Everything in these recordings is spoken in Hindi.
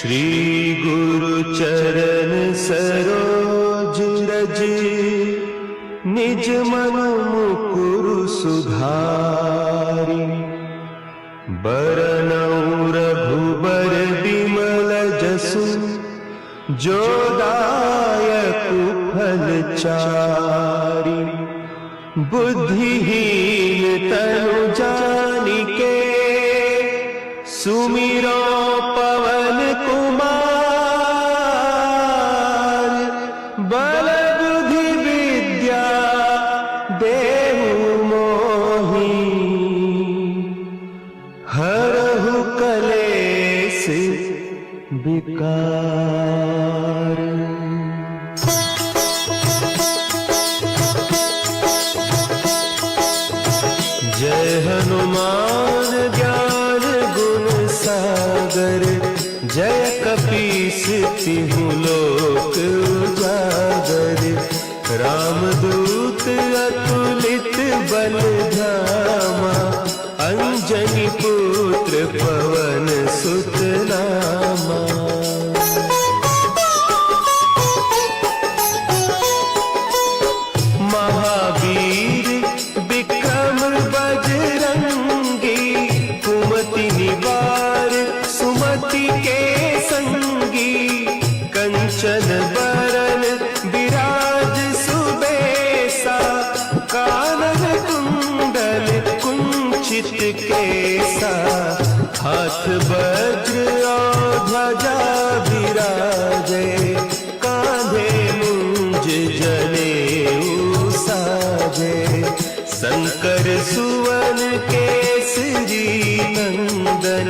श्री गुरु चरण सरोज रज, निज मन मुकुरु सुधारि। बरनउँ रघुबर बिमल जसु, जो दायक फल चारि। बुद्धिहीन तनु जानिके, सुमिरो पवन कुमार। बल बुद्धि विद्या देहु मोहि, हरहु कलेस विकार। जय हनुमान ज्ञान गुण सागर, जय कपीस तिहु लोक उजागर। रामदूत अतुलित बल धामा, अंजनी पुत्र पवन सुत नामा। महावीर विक्रम बजरंगी, कुमति निवार सुमति के संगी। कंचन बरन विराज सुबेसा, कानन कुंडल कुंचित केसा। हाथ वज्र और ध्वजा विराजे, कांधे मुंज जनेऊ साजे। शंकर सुवन केसरी नंदन,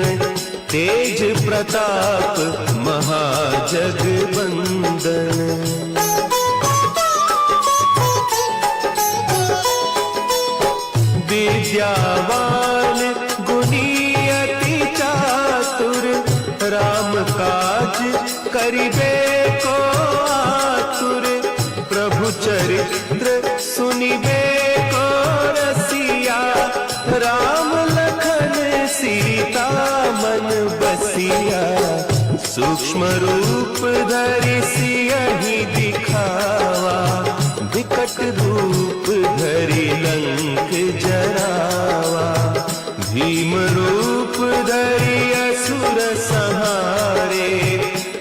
तेज प्रताप महाजगवंदन। विद्यावान गुणी अति चातुर, राम काज करिबे को आतुर। प्रभु चरित्र सुनिबे को रसिया, राम लखन सीता मन बसिया। सूक्ष्म रूप धरि सियहि दिखावा, विकट रूप धरि लंक जरावा। भीम रूप धरि असुर संहारे,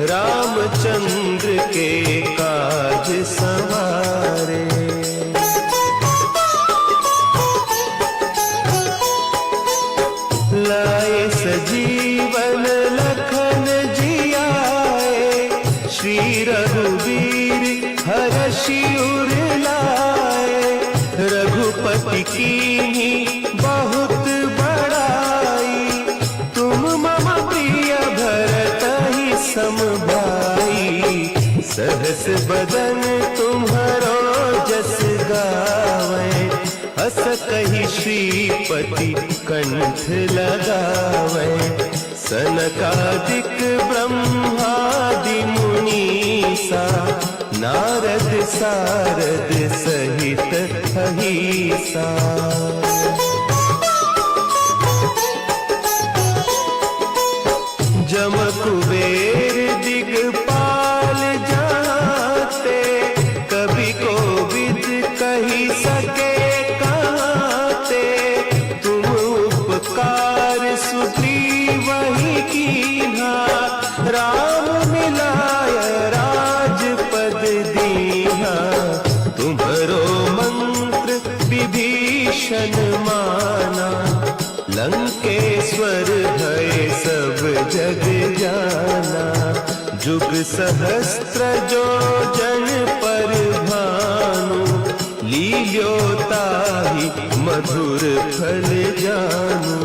रामचंद्र के काज सवारे। लाए सजीवन लखन जियाए, श्री रघुवीर हरषि उर लाए। रघुपति कीन्ही बहुत बड़ाई, तुम मम प्रिय भरतहि सम भाई। सहस बदन तुम्हरो जस गावै, हस कहि श्रीपति कंठ लगावै। सनकादिक ब्रह्मादि मुनीसा, नारद सारद सहित अहीसा। जम कुबेर दिगपाल जाते, कवि कोविद कहि सके कहते। तुम उपकार सुग्रीवहि कीन्हा, राम मिलाय राजपद दीन्हा। तुम्हरो मंत्र विभीषण माना, लंकेश्वर भय सब जग जाना। जुग सहस्त्र जो जन पर भानु, लील्यो ताहि मधुर फल जानू।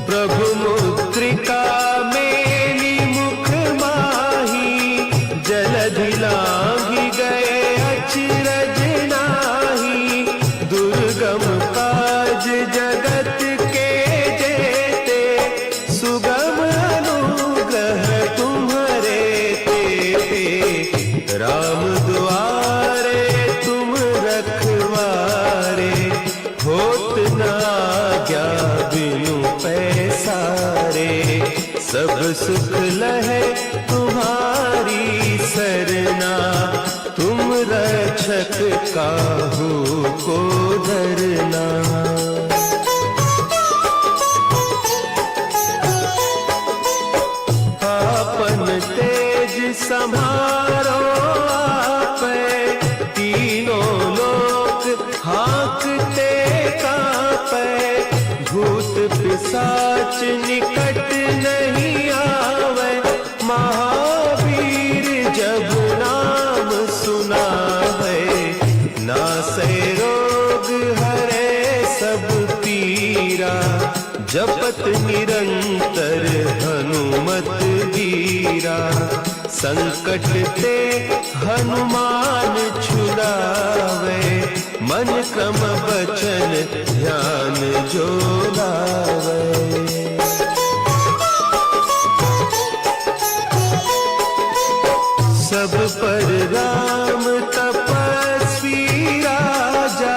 प्रभु मुद्रिका मेली मुख माही, जलधि लांघि गए अचरज नाही। दुर्गम काज जगत के जेते, सुगम अनुग्रह तुम्हरे तेते। राम दुआरे तुम सब सुख लहे तुम्हारी सरना, तुम रक्षक काहू को डरना। आपन तेज संभारो आपे, तीनों लोक हाँकते कांपे। भूत पिशाच निकट नहीं आवे, महावीर जब नाम सुनावे। नासे रोग हरे सब पीरा, जपत निरंतर हनुमत वीरा। संकट ते हनुमान छुड़ावे, मन क्रम वचन ध्यान जो लावे। सब पर राम तपस्वी राजा,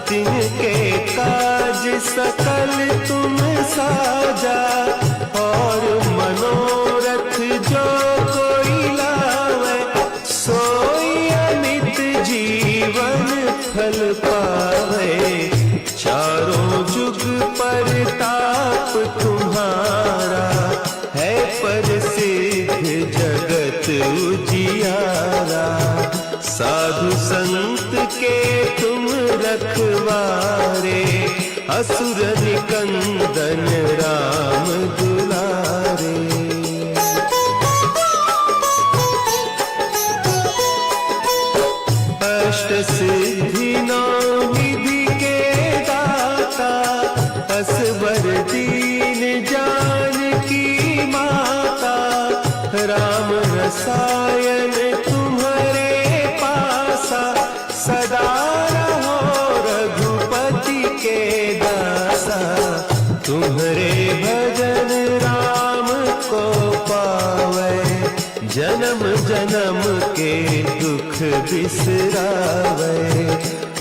तिनके काज सकल तुम साजा। और मनोरथ जो कोई लावे, सोई अमित जीवन फल पावे। चारों जुग परताप तुम्हारा, है प्रसिद्ध जगत उजियारा। साधु संत के तुम रखवारे, असुर निकंदन राम दुलारे। अष्ट सिद्धि नौ निधि के दाता, असवर दीन जानकी माता। राम रसायन तुम्हारे पासा, सदा रहो रघुपति के दासा। तुम्हारे भजन राम को पावे, जन्म जन्म के दुख बिसरावे।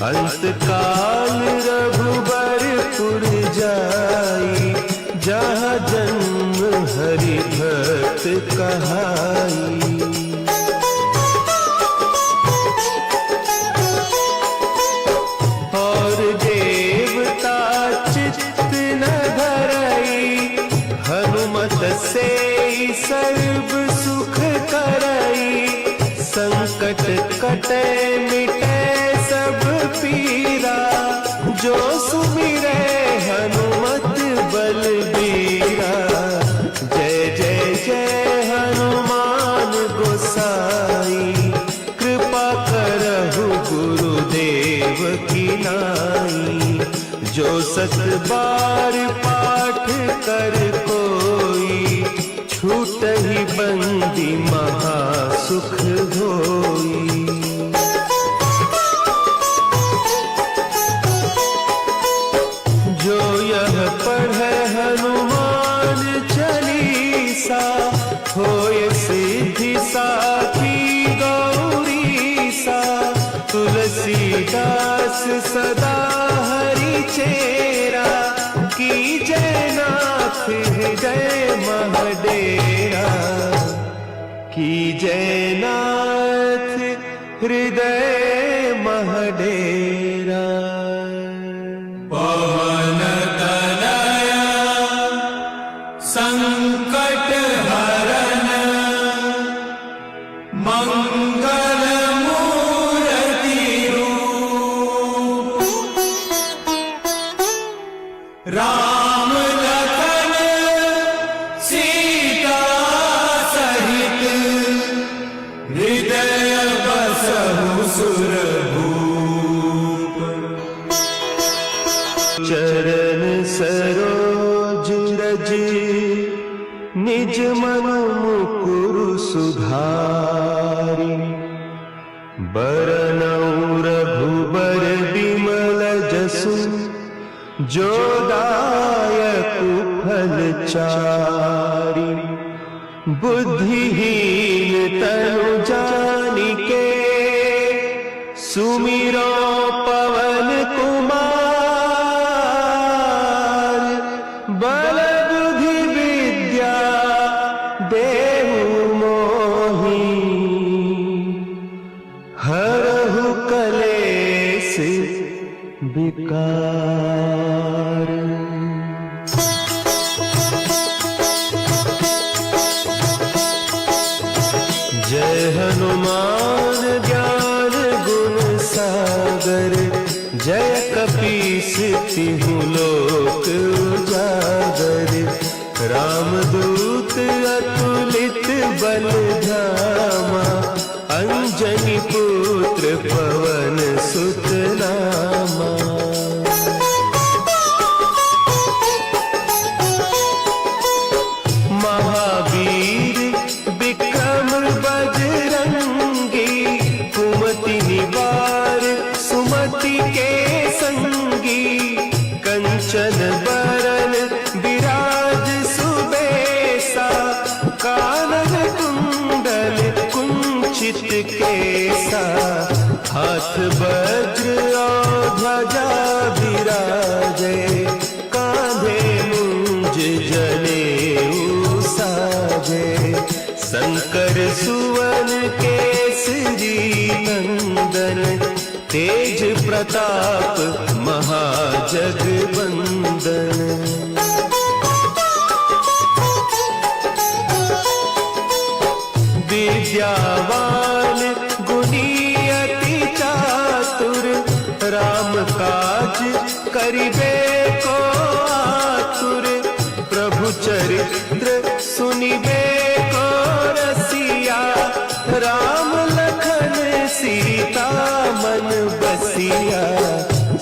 अंत काल रघुबरपुर जाई, जहाँ जन्म हरि भक्त कहाई। और देवता चित्त न धरई, हनुमत से सर्व सुख करई। संकट कटे मिटे सब पीरा, जो सुमिरे हनुमत बलबीरा। जय जय जय हनुमान गोसाई, कृपा करहु गुरुदेव की नाई। जो सत बार पाठ कर कोई, छूटहि बंदी महासुख होई। जो यह पढ़े हनुमान चालीसा, होय सिद्धि साखी गौरीसा। तुलसीदास सदा हरि चेरा, की जय नाथ हृदय महडेरा। की जय नाथ हृदय महडेरा। पवन तनया संकट हरन, मंगल मूर्ति रूप। राम लखन सीता सहित, हृदय बसहु सुरभूप। चरण सरोज रज, निज मन मुकुरु सुधारि। बरनउँ रघुबर बिमल जसु, जो दायक फल चारि। बुद्धिहीन तनु जानिके, सुमिरो पवन कुमार। बल बुद्धि विद्या विकार। जय हनुमान ज्ञान गुण सागर, जय कपीस तिहु लोक उजागर। रामदूत अतुलित बल धामा, अंजनी पुत्र पवन सुत नामा। महावीर विक्रम बजरंगी, कुमति निवार सुमति के संगी। कंचन बरन विराज सुबेसा, कानन कुंडल कुंचित केसा। हाथ वज्र और ध्वजा विराजे, कांधे मुंज जनेऊ साजे। शंकर सुवन केसरी नंदन, तेज प्रताप महाजगवंदन। विद्यावान गुणी अति चातुर, राम काज करिबे को आतुर। प्रभु चरित्र सुनिबे को रसिया, राम लखन सीता मन बसिया।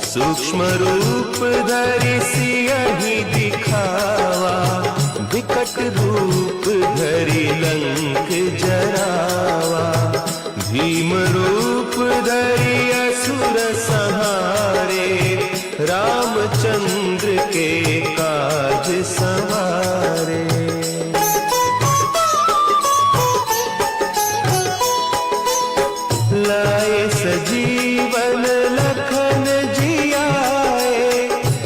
सूक्ष्म रूप धरि सियहि दिखावा, विकट रूप धरि लंक जरावा। भीम रूप धरि असुर संहारे, रामचंद्र के काज सवारे। लाए सजीवन लखन जियाए,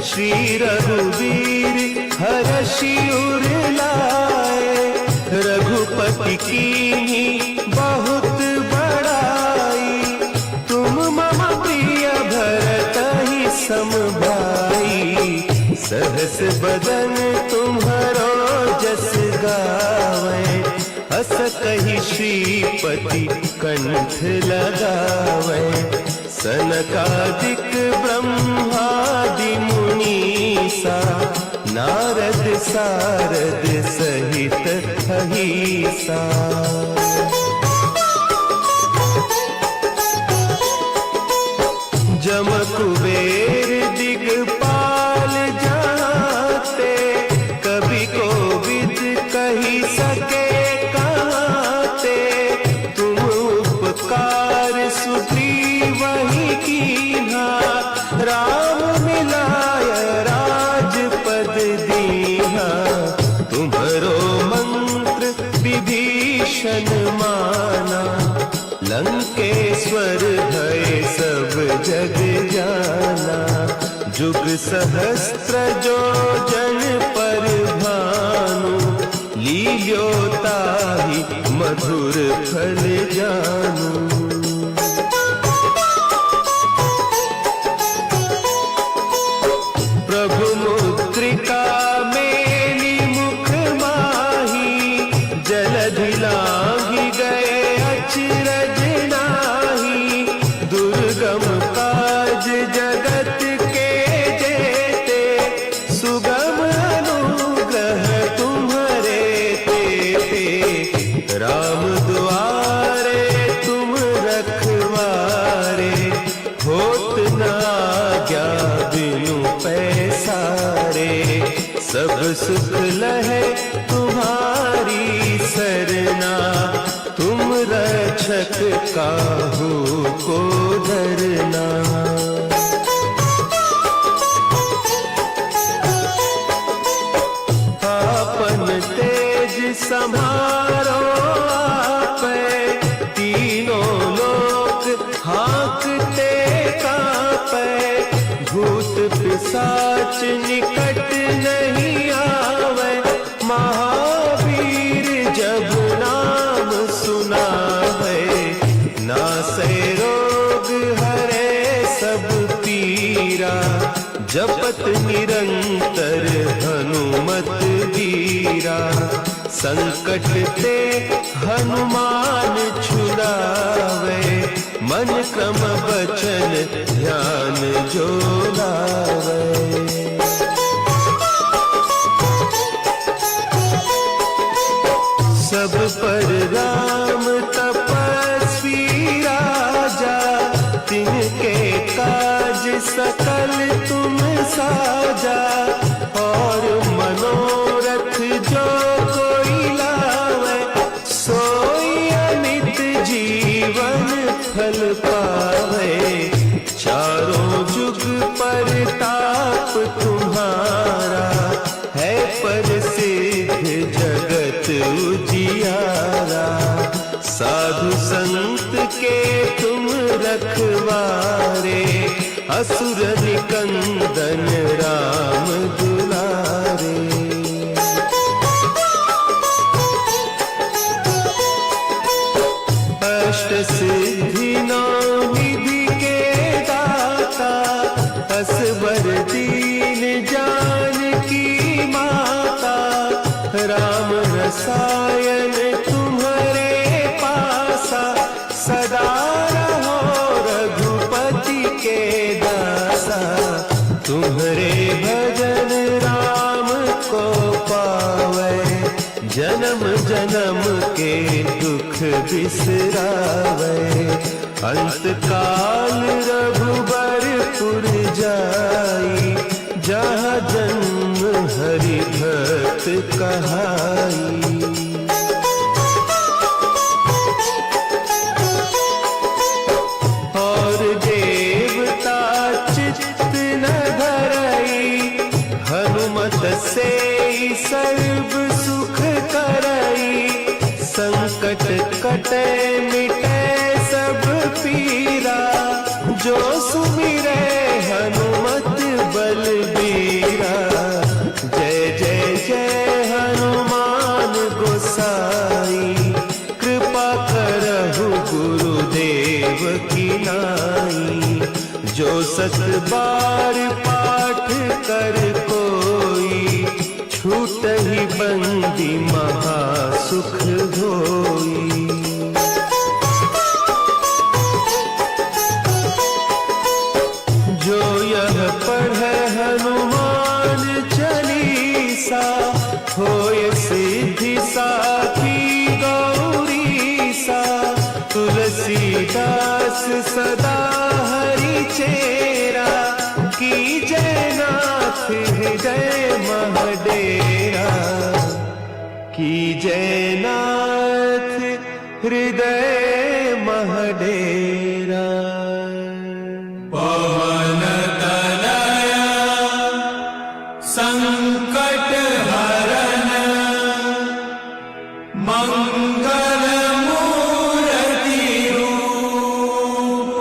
श्री रघुवीर हरषि उर लाए। रघुपति कीन्ही बहुत बड़ाई, तुम मम प्रिय भरतहि सम भाई। सहस बदन तुम्हरो जस गावे, हस कहि श्रीपति कंठ लगावे। सनकादिक ब्रह्मादि मुनीसा, नारद सारद सहित अहिसा। जम कुबेर दिगपाल जाते, कवि कोविद कहि सके कहते। तुम उपकार सुग्रीवहि कीन्हा, राम मिलाय राजपद दीन्हा। तुम्हरो मंत्र विभीषण माना, लंकेश्वर भय सब जग जाना। जुग सहस्त्र जो जन पर भानु, लील्योताहि मधुर फल जानू। प्रभु मुद्रिका मेली मुख माही, जलधि लांघि गए अचरज नाही। दुर्गम काज जगत के जेते, सुगम अनुग्रह तुम्हरे तेते। राम दुआरे तुम रखवारे, होत न आज्ञा बिनु पैसारे। सब सुख लहे तुम्हारी सरना, तुम रक्षक काहू को डरना। आपन तेज सम्हारो आपै, तीनों लोक हाँकते कांपै। भूत पिशाच निकट नहीं आवे, महावीर जब नाम सुनावे। नासै रोग हरे सब पीरा, जपत निरंतर हनुमत वीरा। संकट ते हनुमान छुड़ावे, मन क्रम वचन ध्यान जो लावे। सब पर राम तपस्वी राजा, तिनके काज सकल तुम साजा। और मनोरथ जो कोई लावे, सोई अमित जीवन फल पावे। चारों जुग परताप तुम्हारा, है प्रसिद्ध जगत उजियारा। साधु संत के तुम रखवारे, असुर निकंदन राम दुलारे। अष्ट सिद्धि नौ निधि के दाता, असवर दीन जानकी माता। राम रसायन तुम्हारे पासा, सदा रहो रघुपति के दासा। तुम्हारे भजन राम को पावे, जन्म जन्म के दुख बिसरावे। अंत काल रघुबरपुर जाई, जहाँ जन्म हरि भक्त कहाई। और देवता चित्त न धरई, हनुमत से सर्व सुख करई। संकट कटे मिटे सब पीरा, जो सुमिरे हनुमत बलबीरा। जय जय जय हनुमान गोसाई, कृपा करहु गुरुदेव की नाई। जो सत बार पाठ कर कोई, छूटहि बंदी महासुख होई। जो यह पढ़े हनुमान चालीसा, होय सिद्धि साखी गौरीसा। तुलसीदास सदा हरि चेरा, की जय नाथ हृदय महडेरा। की जय नाथ हृदय महडेरा। पवन तनय संकट हरन, मंगल मूर्ति रूप।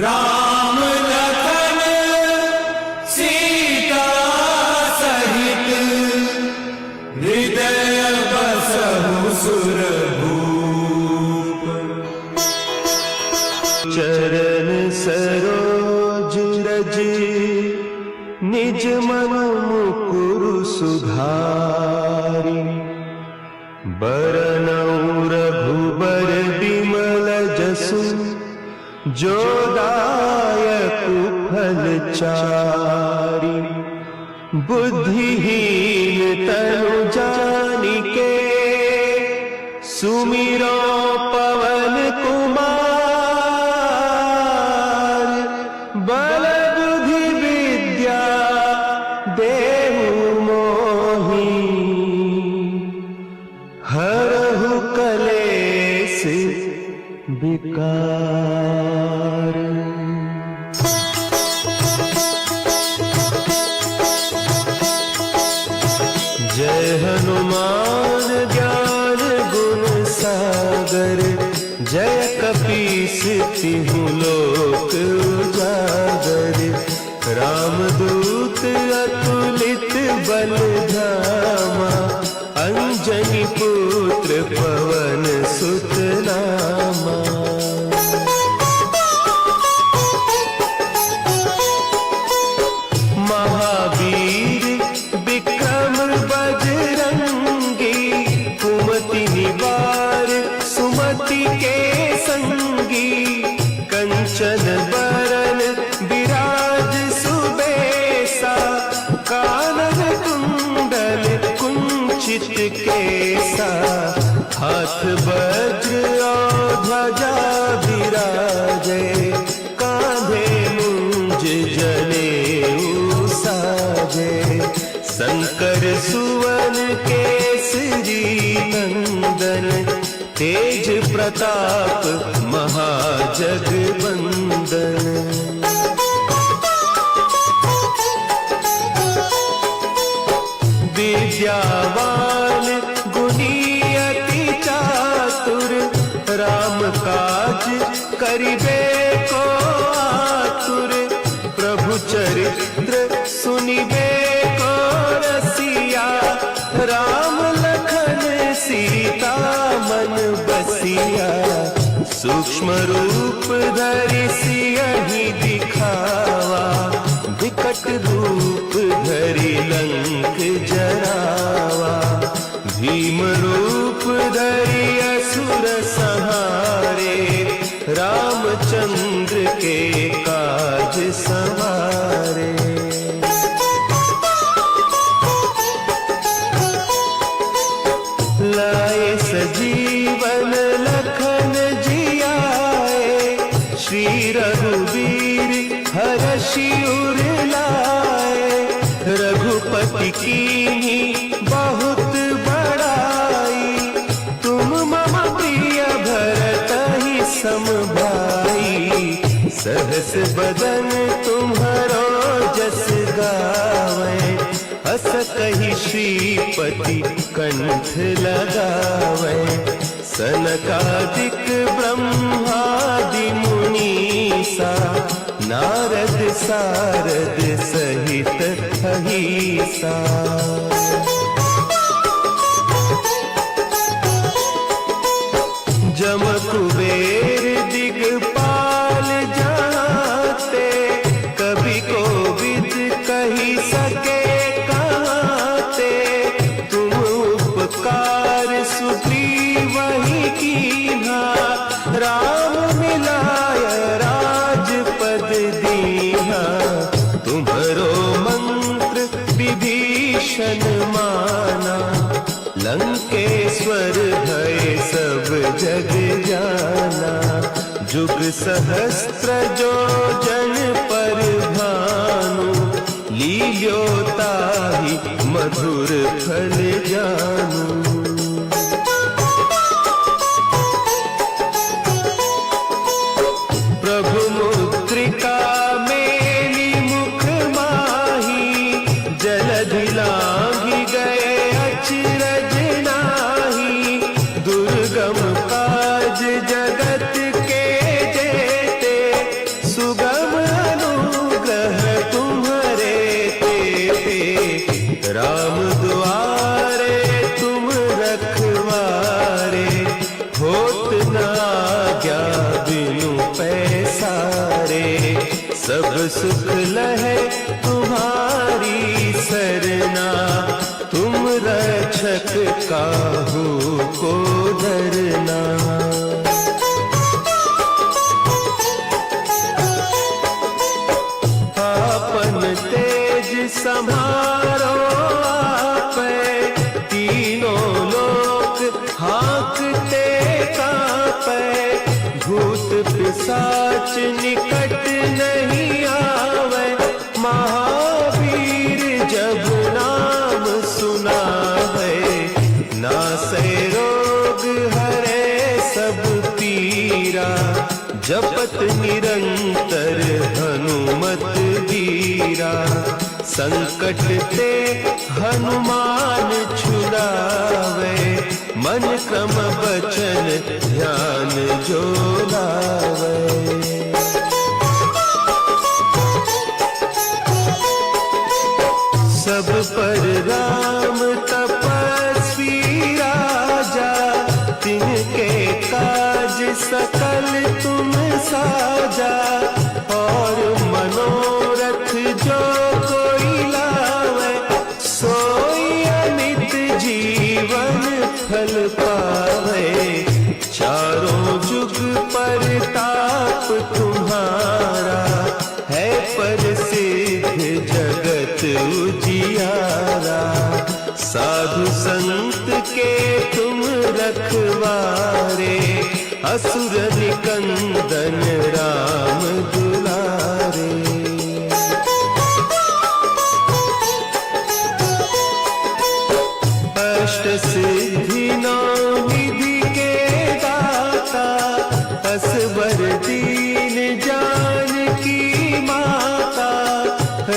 राम लखन सीता सहित, हृदय बसहु सुरभूप। चरण सरोज रज, निज मन मुकुरु सुधारि। बरनउँ रघुबर बिमल जसु, जो दायक फल चारि। बुद्धिहीन तनु जानिके, सुमिरो पवन कुमार। बल बुद्धि विद्या देहु मोहि, हरहु कलेस विकार। जय हनुमान ज्ञान गुण सागर, जय कपीस तिहु लोक उजागर। रामदूत अतुलित बल धामा, अंजनी पुत्र पवन सुत नामा। जनेऊ साजे। शंकर सुवन केसरी नंदन, तेज प्रताप महाजगवंदन। विद्यावान गुणी अति चातुर, राम काज करिबे को आतुर। प्रभु चरित्र सुनिबे को रसिया, राम लखन सीता मन बसिया। सूक्ष्म रूप धरि सियहि दिखावा, विकट रूप धरि लंक जरावा। भीम रूप धरि असुर संहारे, रामचंद्र के काज संवारे। लाए सजीवन लखन जियाए, श्री रघुवीर हरषि उर लाए। रघुपति कीन्ही बहुत बड़ाई, तुम मम प्रिय भरतहि सम भाई। सहस बदन तुम्हरो जस गावे, हस कहि श्रीपति कंठ लगावे। सनकादिक ब्रह्मादि मुनीसा, नारद सारद सहित अहीसा। जम कुबेर दिगपाल जाते, कवि कोविद कही सके कहते। तुम उपकार सुग्रीवहि कीन्हा, राम मिलाय राजपद दीन्हा। तुम्हरो मंत्र विभीषण माना, लंकेश्वर भय सब जग जाना। जुग सहस्त्र जो जन पर भानु, लील्योताहि मधुर फल जानू। प्रभु मुद्रिका मेली मुख माही, जलधि लांघि गए अचरज नाही। दुर्गम काज जगत के जेते, सुगम अनुग्रह तुम्हरे तेते। राम दुआरे तुम रखवारे, होत न आज्ञा बिनु पैसारे। सब सुख लहे तुम्हारी सरना, तुम रक्षक काहू को डरना। आपन तेज सम्हारो आपै, तीनों लोक हाँकते कांपै। भूत पिशाच निकट नहीं आवे, महावीर जब नाम सुनावे। नासै रोग हरे सब पीरा, जपत निरंतर हनुमत वीरा। संकट ते हनुमान छुड़ावे, मन क्रम बचन ध्यान जो लावे। सब पर राम तपस्वी राजा, तिनके काज सकल तुम साजा। और मनोरथ जो कोई लावे, सोई अमित जीवन फल पावे। चारों जुग परताप तुम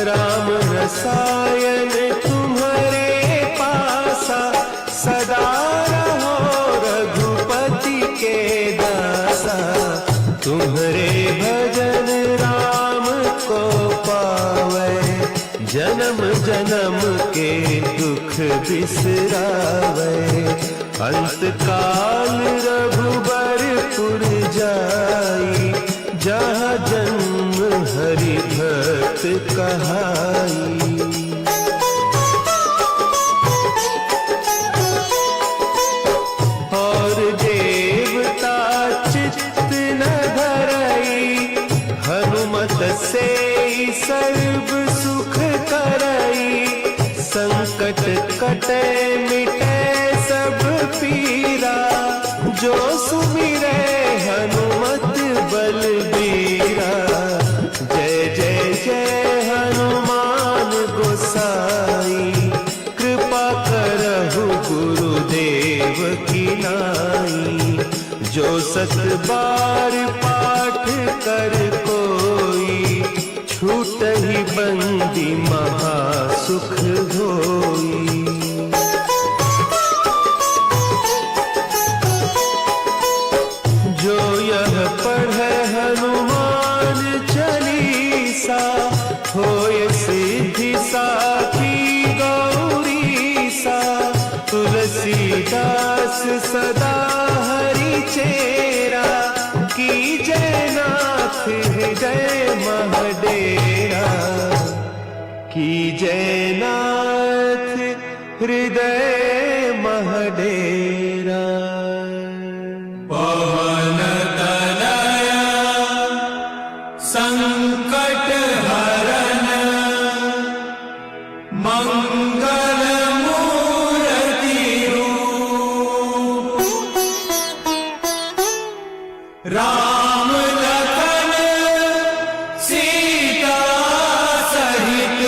राम रसायन तुम्हारे पासा, सदा रहो रघुपति के दासा। तुम्हारे भजन राम को पावे, जन्म जन्म के दुख बिसरावे। अंत काल रघुबरपुर जाई, जहाँ जन्म हरि भक्त कहाई। और देवता चित्त न धरई, हनुमत से सर्व सुख करई। संकट कटे मिटे सब पीरा, जो सुमिरे हनुमत बलबीरा। जय जय जय हनुमान गोसाई, कृपा करहु गुरुदेव की नाई। जो सत बार पाठ कर कोई, छूटहि बंदी महासुख होई। जो यह पढ़े हनुमान चालीसा, होय सिद्धि साखी गौरीसा। तुलसीदास सदा हरि चेरा, की जय नाथ हृदय महडेरा। की जय नाथ हृदय महडेरा। पवन तनया संकट हरन, मंगल मूर्ति रूप। राम लखन सीता सहित,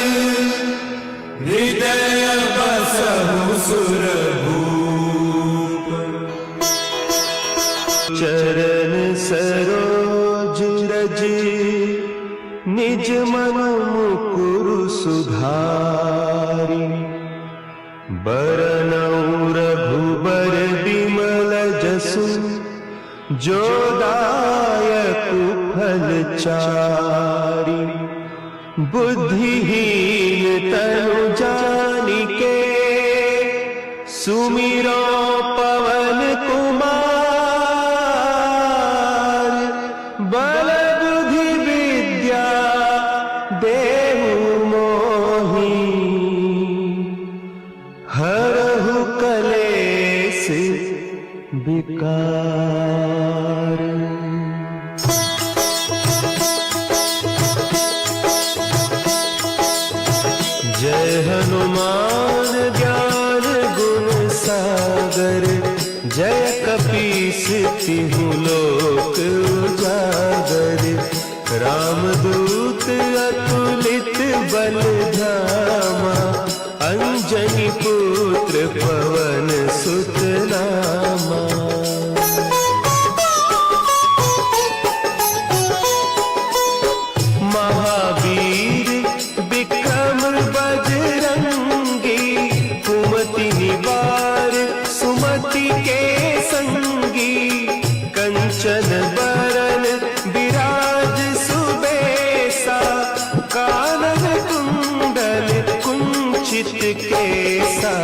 हृदय बसहु सुरभूप। चरण सरोज रज, निज मन मुकुरु सुधारि। बरनउँ रघुबर बिमल जसु, जो दायक फल चारि। बुद्धिहीन तनु जानिके, सुमिरो पवन कुमार। बल बुद्धि विद्या देहु मोहि, हरहु कलेस विकार। जय हनुमान ज्ञान गुण सागर, जय कपीस तिहु लोक उजागर। रामदूत अतुलित बल धामा, अंजनी पुत्र पवन सुत नामा। महावीर विक्रम बजरंगी, कुमति निवार सुमति के संगी। कंचन बरन विराज सुबेसा, कानन कुंडल कुंचित केसा।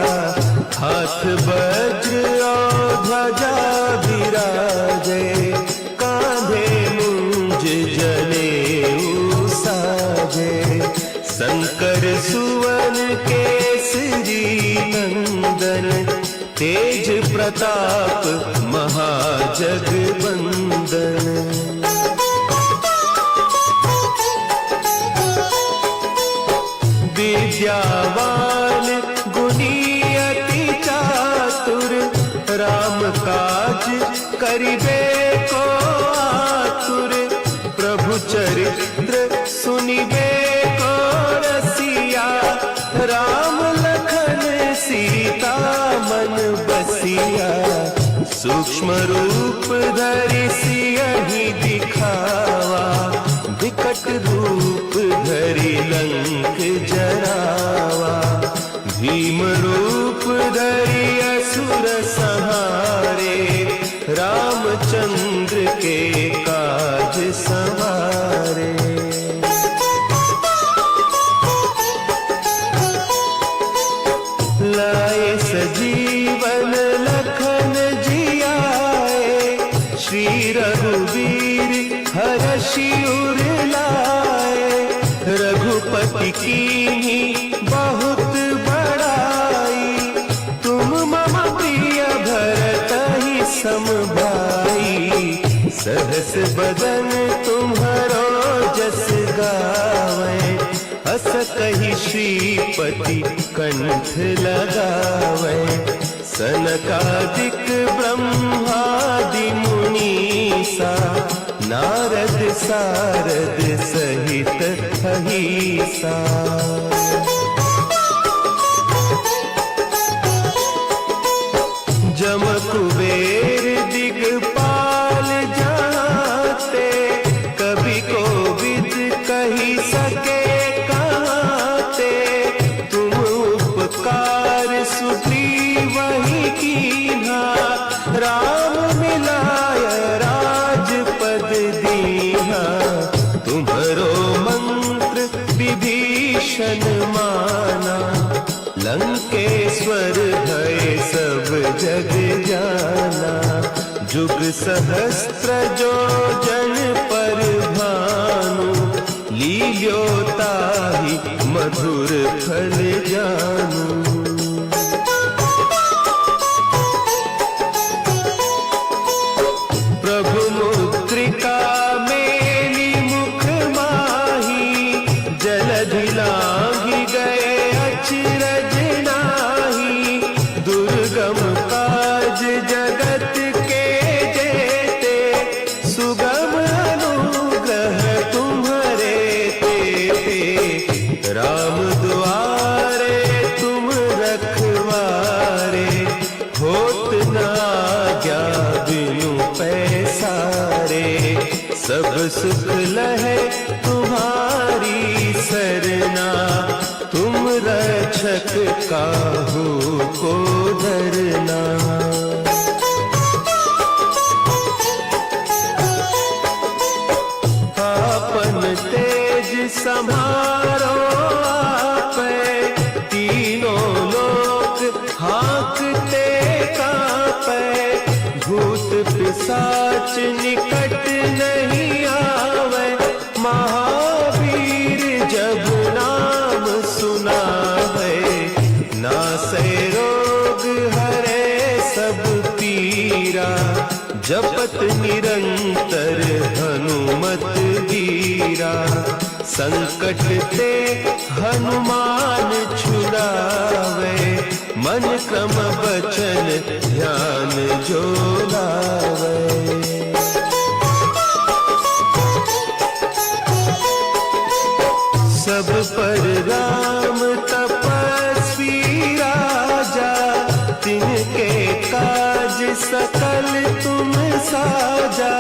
हाथ वज्र और ध्वजा विराजे, कांधे मुंज जनेऊ साजे। शंकर सुवन केसरी नंदन, तेज प्रताप महाजगवंदन। विद्यावान गुणी अति चातुर, राम काज करिबे को आतुर। प्रभु चरित्र सुनिबे को रसिया, राम लखन सीता मन बसिया। सूक्ष्म रूप धरि सियहि दिखावा, विकट रूप धरि लंक जरावा। भीम रूप धरि असुर संहारे, रामचंद्र के काज संवारे। लाए सजीवन लखन जियाए, श्री रघुवीर हरषि उर लाए। रघुपति कीन्ही बहुत बड़ाई, तुम मम प्रिय भरतहि सम भाई। सहस बदन तुम्हरो जस गावै, अस कहि श्रीपति कंठ लगावै। सनकादिक ब्रह्मादि मुनीसा, नारद सारद सहित अहिसा। जम कुबेर दिगपाल जाते, कवि कोविद कही सके कहते। तुम उपकार सुग्रीवहि कीन्हा, राम मिलाय राजपद दीन्हा। तुम्हरो मंत्र विभीषण माना, लंकेश्वर भय सब जग जाना। जुग सहस्त्र जो जन पर भानु, लील्योताहि मधुर फल जानू। प्रभु मुद्रिका मेली मुख माही, जलधि लांघि गए अचरज नाही। दुर्गम काज जगत के जेते, सुगम अनुग्रह तुम्हरे तेते। राम दुआरे तुम रखवारे, होत न आज्ञा बिनु पैसारे। सब सुख लहे तुम्हारी सरना, तुम रक्षक काहू को डरना। आपन तेज समारो आपै, तीनों लोक हाँकते कांपै। भूत पिशाच निकट नहीं आवे, महावीर जब नाम सुनावे। नासै रोग हरे सब पीरा, जपत निरंतर हनुमत वीरा। संकट ते हनुमान छुड़ावे, मन क्रम बचन ध्यान जो लावे। सब पर राम तपस्वी राजा, तिनके काज सकल तुम साजा।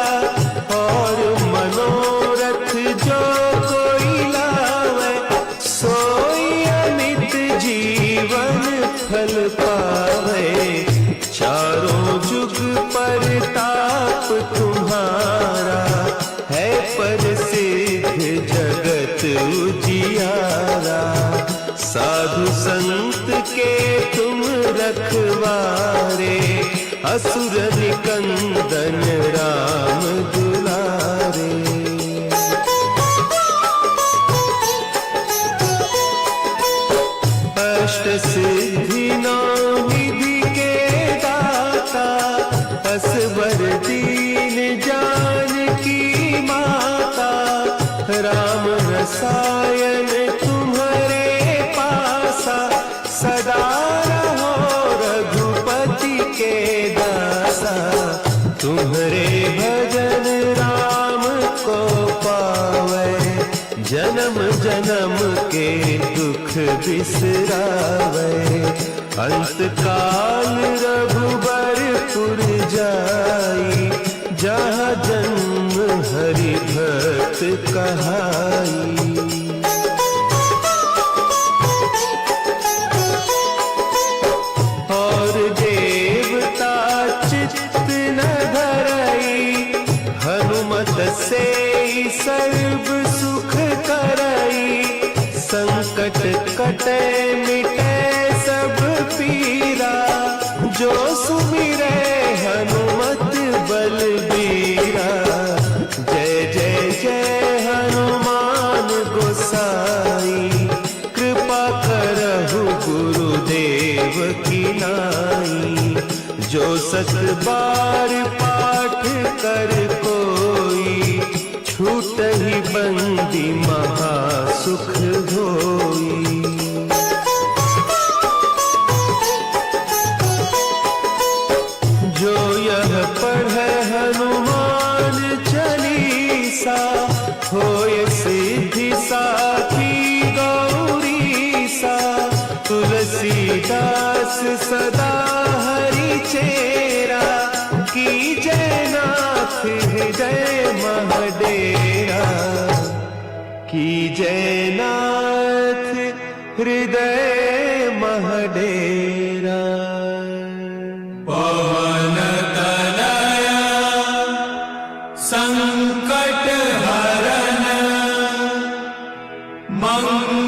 और मनोरथ जो कोई लावे, सोई अमित जीवन फल पावे। चारों जुग परताप तुम्हारा, है प्रसिद्ध जगत उजियारा। साधु संत के तुम रखवारे, असुर निकंदन राम दुलारे। अष्ट सिद्धि नौ निधि के दाता, असवर दीन जानकी माता। राम रसायन तुम्हारे पासा, सदा रहो रघुपति के दासा। तुम्हारे भजन राम को पावे, जन्म जन्म के दुख बिसरावे। अंत काल रघुबरपुर जाई, जहाँ जन्म हरि भक्त कहाई। संकट कटे मिटे सब पीरा, जो सुमिरे हनुमत बलबीरा। जय जय जय हनुमान गोसाई, कृपा करहु गुरुदेव की नाई। जो सत बार पाठ कर कोई, छूटहि बंदी महासुख होई। जो यह पढ़े हनुमान चालीसा, होय सिद्धि साखी गौरीसा। तुलसीदास सदा हरि चेरा, की जयनाथ हृदय महडेरा। की जयनाथ हृदय महडेरा। पवन तनय संकट हरन मंगल